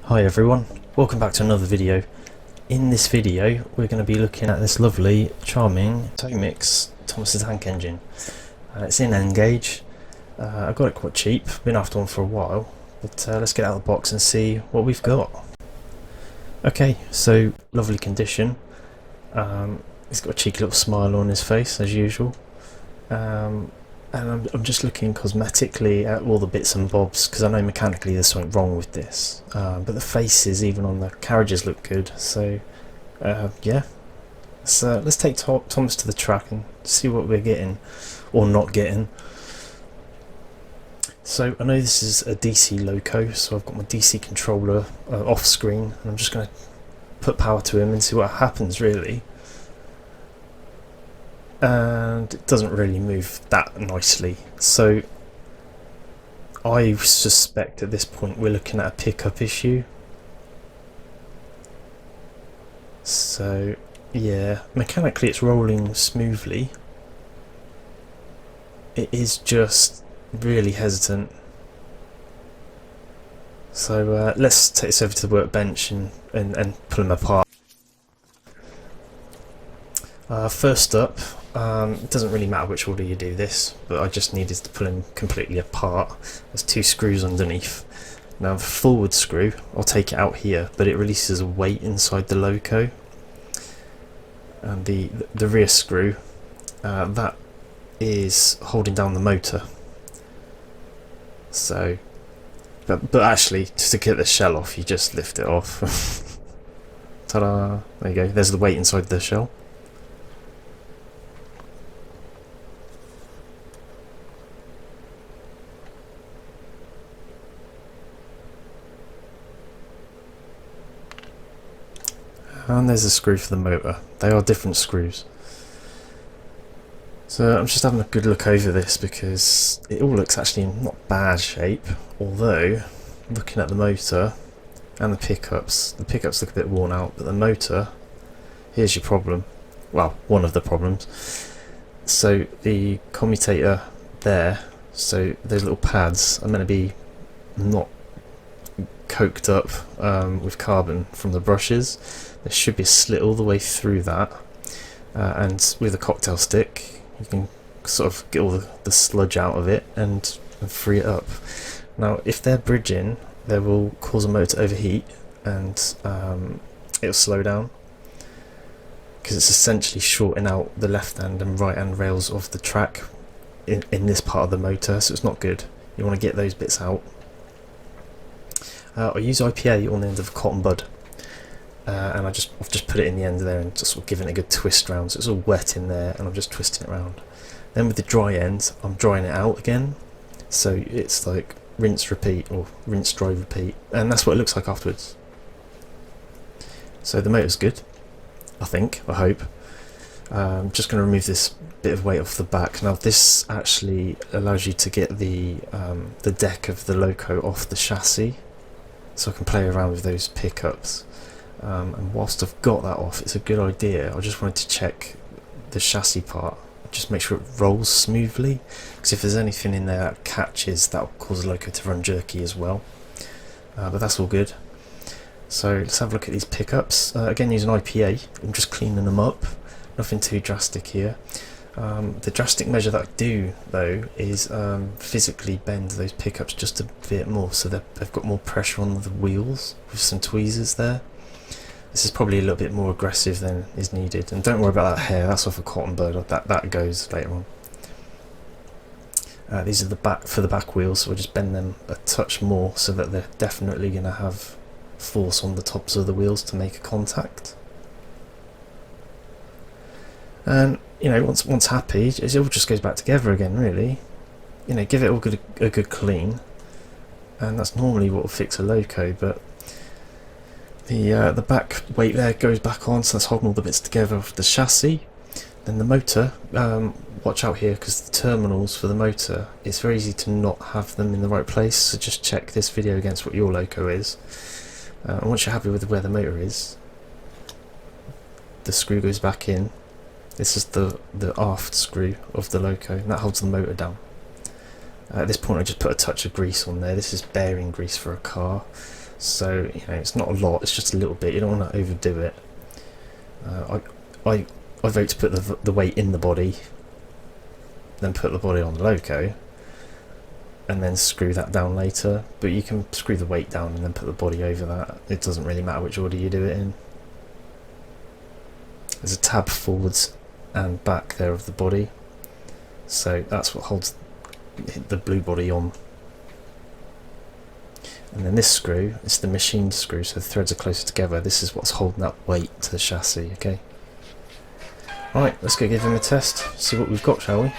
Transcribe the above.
Hi everyone, welcome back to another video. In this video we're going to be looking at this lovely, charming Tomix Thomas tank engine. It's in N Gauge. I got it quite cheap, been after one for a while, but let's get out of the box and see what we've got. Okay, so lovely condition. He's got a cheeky little smile on his face as usual. And I'm just looking cosmetically at all the bits and bobs because I know mechanically there's something wrong with this, but the faces even on the carriages look good, so yeah, let's take Thomas to the track and see what we're getting or not getting. So I know this is a DC loco, so I've got my DC controller off screen and I'm just going to put power to him and see what happens really. And it doesn't really move that nicely, so I suspect at this point we're looking at a pickup issue. So yeah, mechanically it's rolling smoothly, it is just really hesitant. So let's take this over to the workbench and pull them apart. First up, it doesn't really matter which order you do this, but I just needed to pull him completely apart. There's two screws underneath. Now the forward screw, I'll take it out here, but it releases a weight inside the loco. And the rear screw, that is holding down the motor. So, but actually, just to get the shell off, you just lift it off. Ta-da! There you go. There's the weight inside the shell. And there's a screw for the motor. They are different screws. So I'm just having a good look over this because it all looks actually in not bad shape, although looking at the motor and the pickups look a bit worn out, but the motor, here's your problem. Well, one of the problems. So the commutator there, so those little pads are meant to be not coked up with carbon from the brushes. There should be a slit all the way through that, and with a cocktail stick you can sort of get all the sludge out of it and free it up. Now if they're bridging, they will cause a motor to overheat and it'll slow down because it's essentially shorting out the left hand and right hand rails of the track in this part of the motor, so it's not good. You want to get those bits out. I use IPA on the end of a cotton bud, and I've just put it in the end there and just sort of giving it a good twist round, so it's all wet in there and I'm just twisting it around. Then with the dry end I'm drying it out again, so it's like rinse repeat or rinse dry repeat, and that's what it looks like afterwards. So the motor's good, I think, I hope. I'm just going to remove this bit of weight off the back. Now this actually allows you to get the deck of the loco off the chassis, so I can play around with those pickups. And whilst I've got that off, it's a good idea. I just wanted to check the chassis part, just make sure it rolls smoothly, because if there's anything in there that catches, that will cause the loco to run jerky as well. But that's all good. So let's have a look at these pickups. Again, using IPA, I'm just cleaning them up. Nothing too drastic here. The drastic measure that I do though is physically bend those pickups just a bit more, so they've got more pressure on the wheels with some tweezers there. This is probably a little bit more aggressive than is needed, and don't worry about that hair, that's off a cotton bud, that goes later on. These are the back wheels, so we'll just bend them a touch more so that they're definitely going to have force on the tops of the wheels to make a contact. And you know, once happy, it all just goes back together again really. You know, give it all a good clean, and that's normally what will fix a loco. But the back weight there goes back on, so that's holding all the bits together of the chassis. Then the motor, watch out here because the terminals for the motor, it's very easy to not have them in the right place, so just check this video against what your loco is. And once you're happy with where the motor is, the screw goes back in. This is the aft screw of the loco, and that holds the motor down. At this point I just put a touch of grease on there. This is bearing grease for a car. So it's not a lot, it's just a little bit. You don't want to overdo it. I vote to put the weight in the body, then put the body on the loco, and then screw that down later. But you can screw the weight down and then put the body over that. It doesn't really matter which order you do it in. There's a tab forwards and back there of the body, so that's what holds the blue body on. And then this screw is the machined screw, so the threads are closer together. This is what's holding that weight to the chassis. Okay. Right, let's go give him a test, see what we've got, shall we?